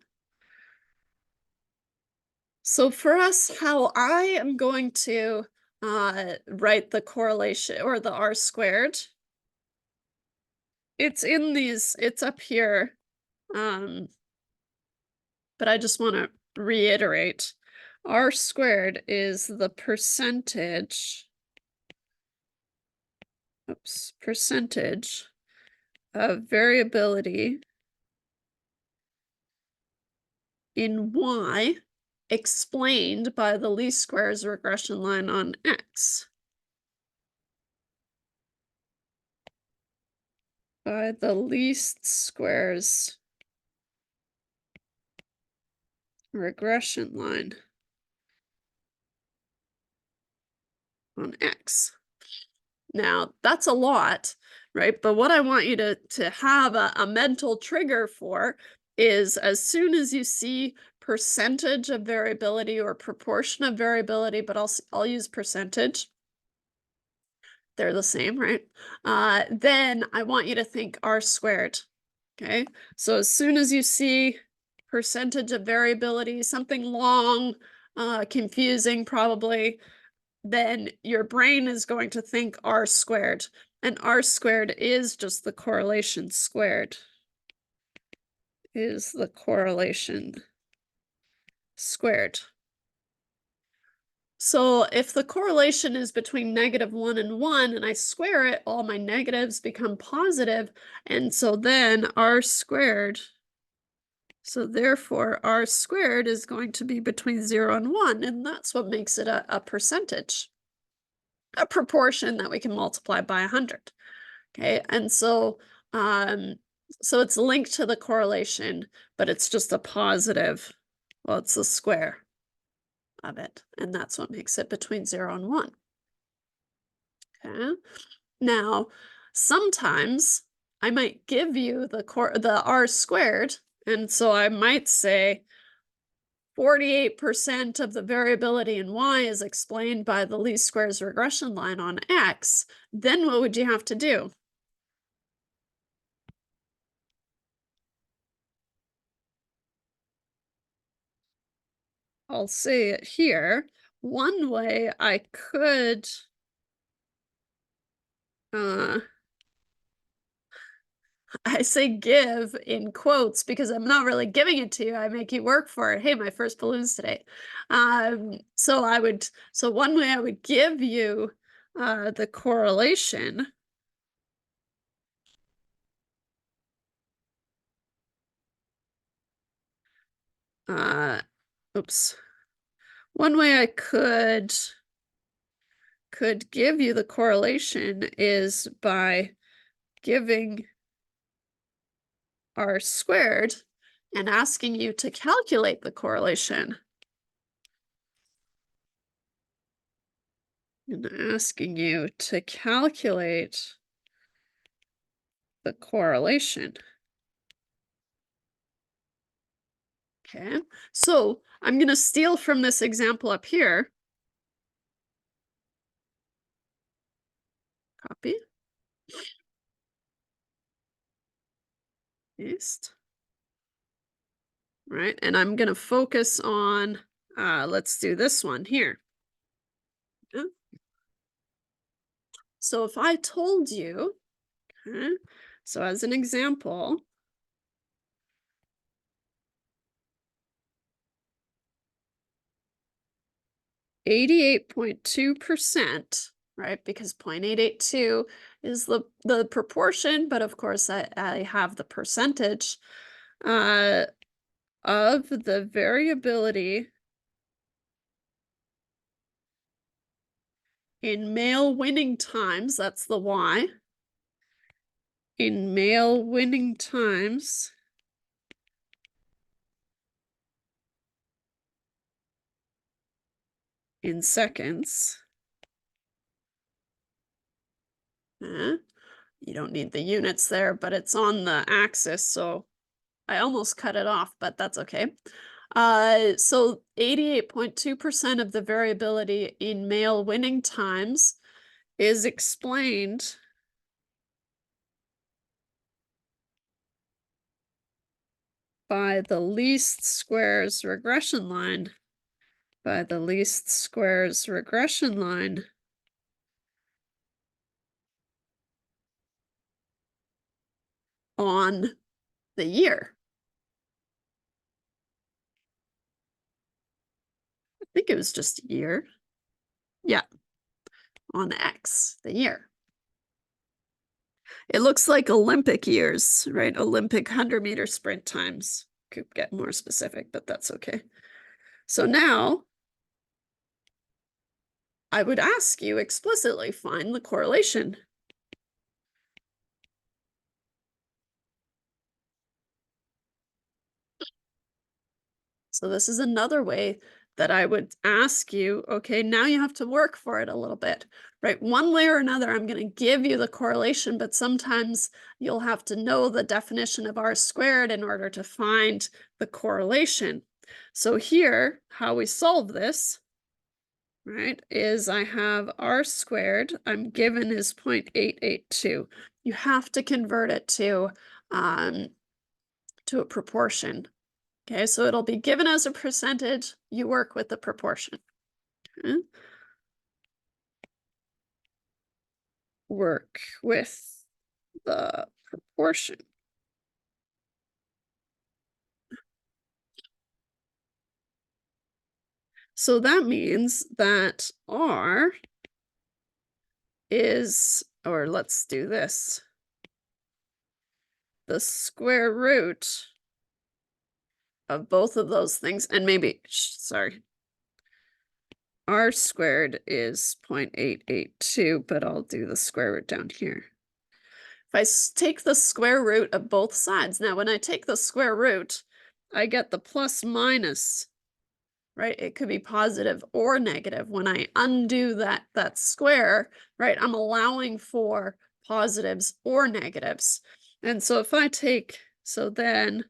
So for us, how I am going to write the correlation or the R squared, it's in these, it's up here. But I just want to reiterate, R squared is the percentage of variability in y explained by the least squares regression line on x. By the least squares regression line on x. Now, that's a lot, right? But what I want you to have a mental trigger for is as soon as you see percentage of variability or proportion of variability, but I'll use percentage. They're the same, right? Then I want you to think r squared, okay? So as soon as you see percentage of variability, something long, confusing probably, then your brain is going to think r squared. And r squared is just the correlation squared. Is the correlation squared. So if the correlation is between -1 and 1, and I square it, all my negatives become positive, and so then r squared, so therefore r squared is going to be between 0 and 1, and that's what makes it a percentage, a proportion that we can multiply by 100. Okay, and so so it's linked to the correlation, but it's just a positive, well, it's the square of it, and that's what makes it between 0 and 1. Okay, now sometimes I might give you the r squared, and so I might say 48% of the variability in y is explained by the least squares regression line on x. Then what would you have to do? I'll say it here. One way I could uh I say give in quotes because I'm not really giving it to you. I make you work for it. Hey, my first balloons today. So one way I would give you the correlation. Uh oops. One way I could give you the correlation is by giving R squared and asking you to calculate the correlation. And asking you to calculate the correlation. Okay, so I'm going to steal from this example up here. Copy. Paste. Right, and I'm going to focus on, let's do this one here. Yeah. So if I told you, okay, so as an example, 88.2%, right? Because 0.882 is the proportion, but of course I have the percentage of the variability in male winning times, that's the Y, in male winning times in seconds. You don't need the units there, but it's on the axis, so I almost cut it off, but that's okay. So 88.2% of the variability in male winning times is explained by the least squares regression line. By the least squares regression line on the year. I think it was just a year. Yeah, on X, the year. It looks like Olympic years, right? Olympic 100-meter sprint times. Could get more specific, but that's okay. So now I would ask you explicitly, find the correlation. So this is another way that I would ask you, okay, now you have to work for it a little bit, right? One way or another, I'm going to give you the correlation, but sometimes you'll have to know the definition of R squared in order to find the correlation. So here, how we solve this, right, is I have R squared, I'm given is 0.882. You have to convert it to a proportion. Okay, so it'll be given as a percentage, you work with the proportion. Okay. Work with the proportion. So that means that R is, or let's do this, the square root of both of those things, and maybe, sorry, R squared is 0.882, but I'll do the square root down here. If I take the square root of both sides, now when I take the square root, I get the plus minus, right? It could be positive or negative. When I undo that square, right, I'm allowing for positives or negatives. And so if I take, so then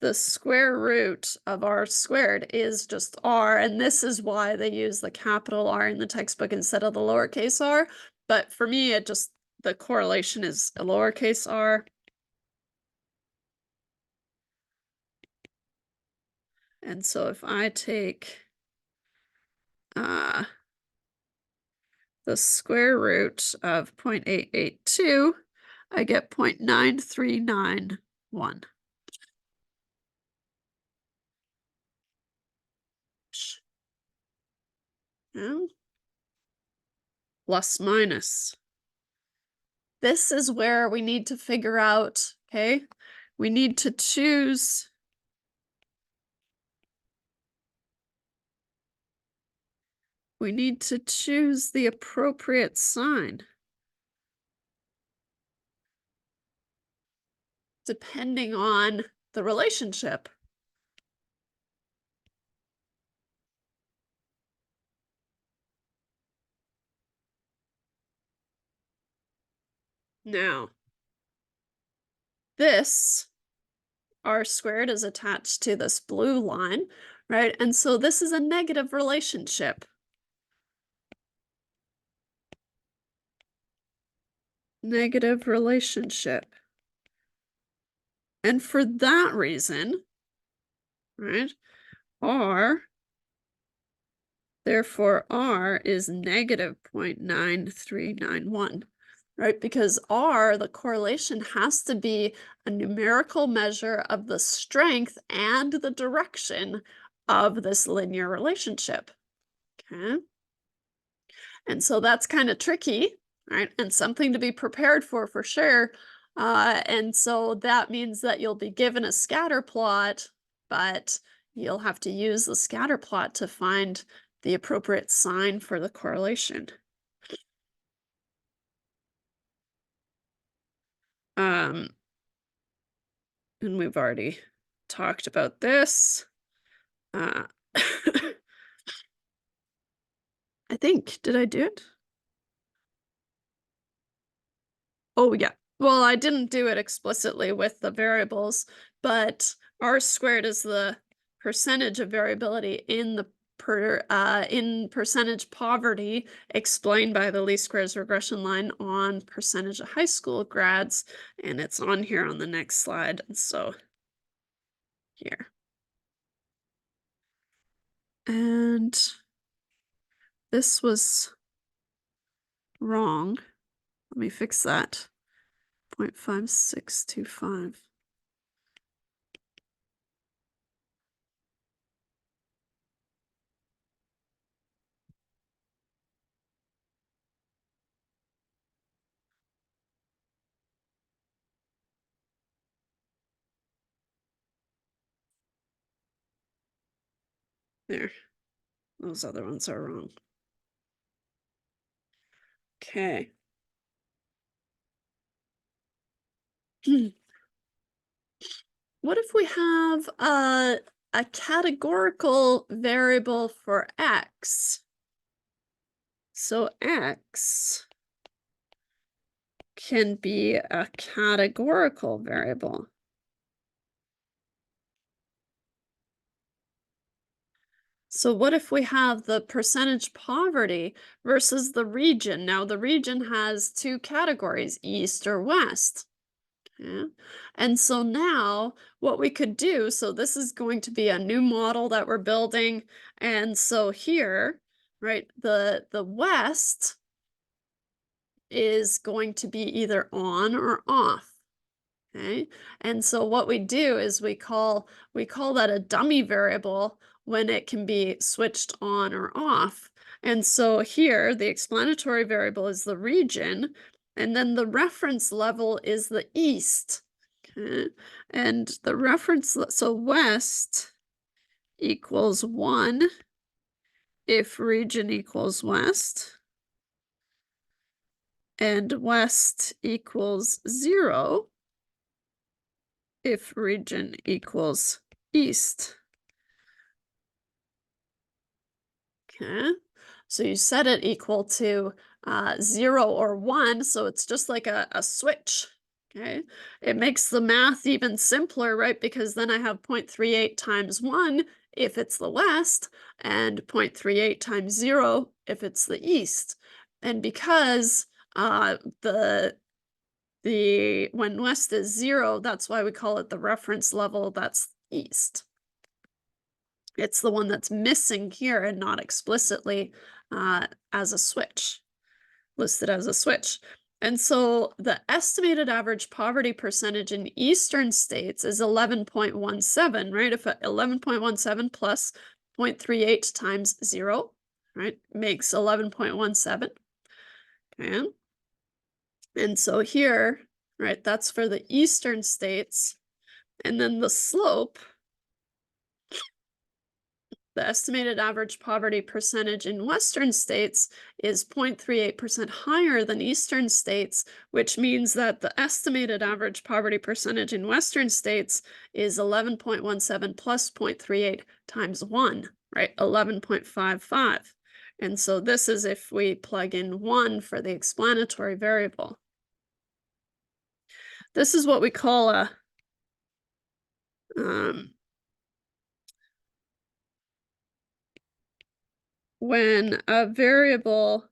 the square root of R squared is just R, and this is why they use the capital R in the textbook instead of the lowercase r. But for me, it just, the correlation is a lowercase r. And so if I take the square root of 0.882, I get 0.9391. Yeah. Plus minus. This is where we need to figure out, okay? We need to choose the appropriate sign depending on the relationship. Now, this r squared is attached to this blue line, right? And so this is a negative relationship. Negative relationship. And for that reason, right, therefore R is negative 0.9391, right? Because R, the correlation has to be a numerical measure of the strength and the direction of this linear relationship, okay? And so that's kind of tricky, right? And something to be prepared for sure. And so that means that you'll be given a scatter plot, but you'll have to use the scatter plot to find the appropriate sign for the correlation. And we've already talked about this. I think, did I do it? Oh, yeah. Well, I didn't do it explicitly with the variables, but R squared is the percentage of variability in the in percentage poverty explained by the least squares regression line on percentage of high school grads, and it's on here on the next slide. And so here. And this was wrong. Let me fix that. 0.5625. There. Those other ones are wrong. Okay. What if we have a categorical variable for x? So x can be a categorical variable. So what if we have the percentage poverty versus the region? Now the region has two categories, east or west. Yeah. And so now what we could do, so this is going to be a new model that we're building. And so here, right, the west is going to be either on or off. Okay. And so what we do is we call that a dummy variable when it can be switched on or off. And so here the explanatory variable is the region, and then the reference level is the east. Okay. And the reference, so west equals 1 if region equals west, and west equals 0 if region equals east. Okay, so you set it equal to 0 or 1, so it's just like a switch. Okay, it makes the math even simpler, right? Because then I have 0.38 times 1 if it's the west, and 0.38 times 0 if it's the east. And because when west is 0, that's why we call it the reference level, that's east. It's the one that's missing here and not explicitly as a switch, listed as a switch. And so the estimated average poverty percentage in eastern states is 11.17, right? If 11.17 plus 0.38 times 0, right, makes 11.17. Okay. And so here, right, that's for the eastern states. And then the slope, the estimated average poverty percentage in western states is 0.38% higher than eastern states, which means that the estimated average poverty percentage in western states is 11.17 plus 0.38 times 1, right? 11.55. And so this is if we plug in 1 for the explanatory variable. This is what we call a when a variable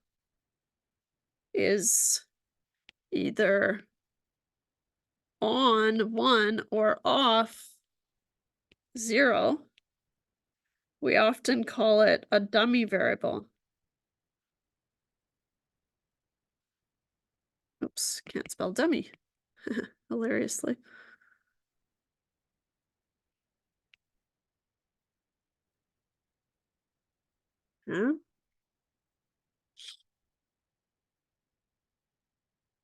is either on 1 or off 0, we often call it a dummy variable. Oops, can't spell dummy, hilariously. Yeah.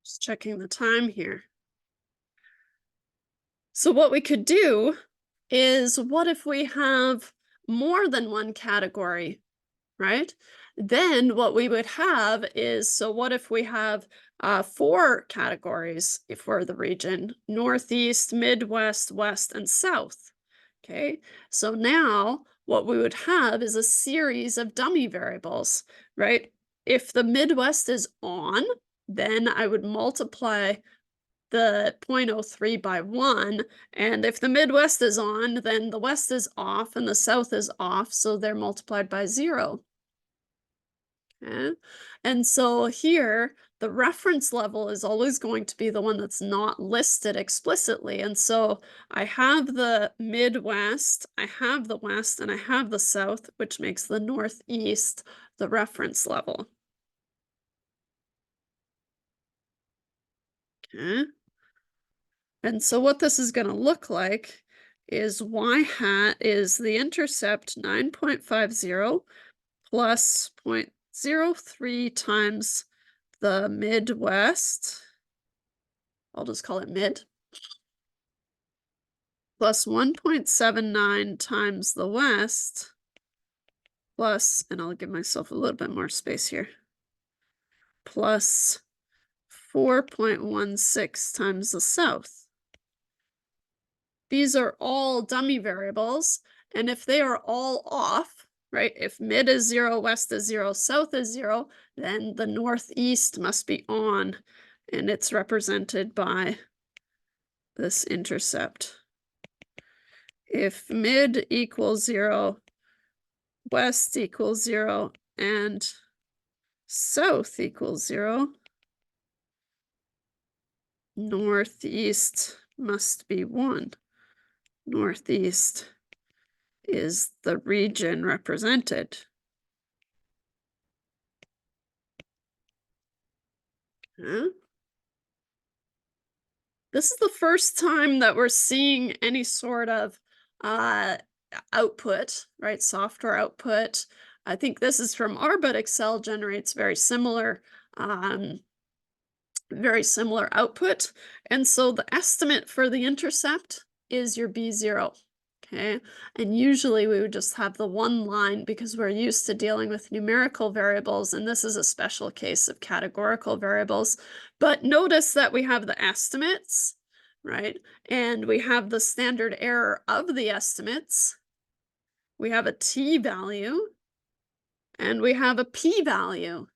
Just checking the time here. So what we could do is, what if we have more than one category, right? Then what we would have is, so what if we have 4 categories if we're the region: Northeast, Midwest, West, and South. Okay, so now what we would have is a series of dummy variables, right? If the Midwest is on, then I would multiply the 0.03 by 1, and if the Midwest is on, then the West is off and the South is off, so they're multiplied by 0. Okay. And so here, the reference level is always going to be the one that's not listed explicitly. And so I have the Midwest, I have the West, and I have the South, which makes the Northeast the reference level. Okay. And so what this is going to look like is y hat is the intercept 9.50 plus 0.03 times the Midwest, I'll just call it mid, plus 1.79 times the West, plus, and I'll give myself a little bit more space here, plus 4.16 times the South. These are all dummy variables, and if they are all off, right, if mid is 0, West is 0, South is 0, then the Northeast must be on, and it's represented by this intercept. If mid equals 0, West equals 0, and South equals 0, Northeast must be 1. Northeast is the region represented. Huh? This is the first time that we're seeing any sort of output, right? Software output. I think this is from R, but Excel generates very similar output. And so the estimate for the intercept is your B0. Okay, and usually we would just have the one line because we're used to dealing with numerical variables, and this is a special case of categorical variables. But notice that we have the estimates, right? And we have the standard error of the estimates. We have a t-value, and we have a p-value,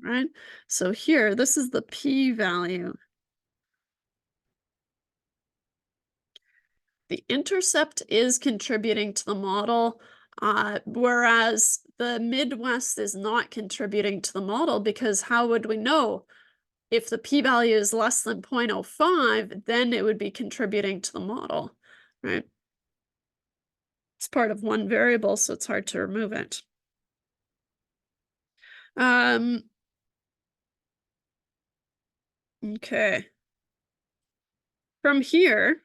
right? So here, this is the p-value. The intercept is contributing to the model, whereas the Midwest is not contributing to the model, because how would we know? If the p-value is less than 0.05, then it would be contributing to the model, right? It's part of one variable, so it's hard to remove it. Um, okay. From here,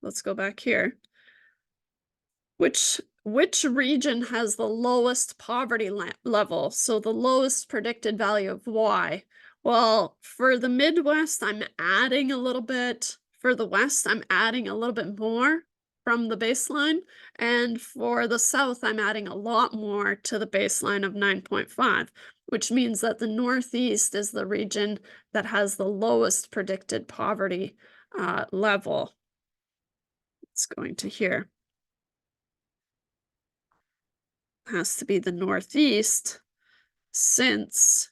let's go back here. Which region has the lowest poverty level? So the lowest predicted value of y. Well, for the Midwest, I'm adding a little bit. For the West, I'm adding a little bit more from the baseline. And for the South, I'm adding a lot more to the baseline of 9.5, which means that the Northeast is the region that has the lowest predicted poverty level. It's going to here. Has to be the Northeast since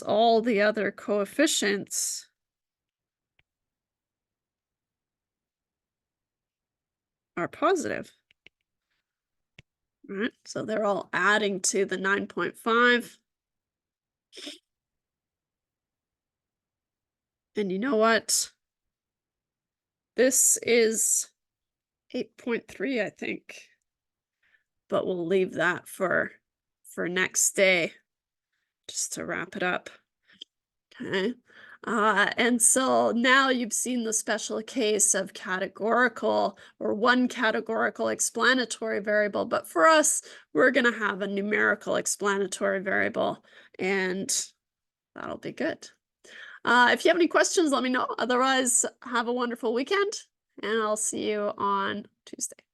all the other coefficients are positive. All right, so they're all adding to the 9.5. And you know what? This is 8.3, I think. But we'll leave that for next day, just to wrap it up. Okay. And so now you've seen the special case of categorical or one categorical explanatory variable, but for us, we're going to have a numerical explanatory variable, and that'll be good. If you have any questions, let me know. Otherwise, have a wonderful weekend, and I'll see you on Tuesday.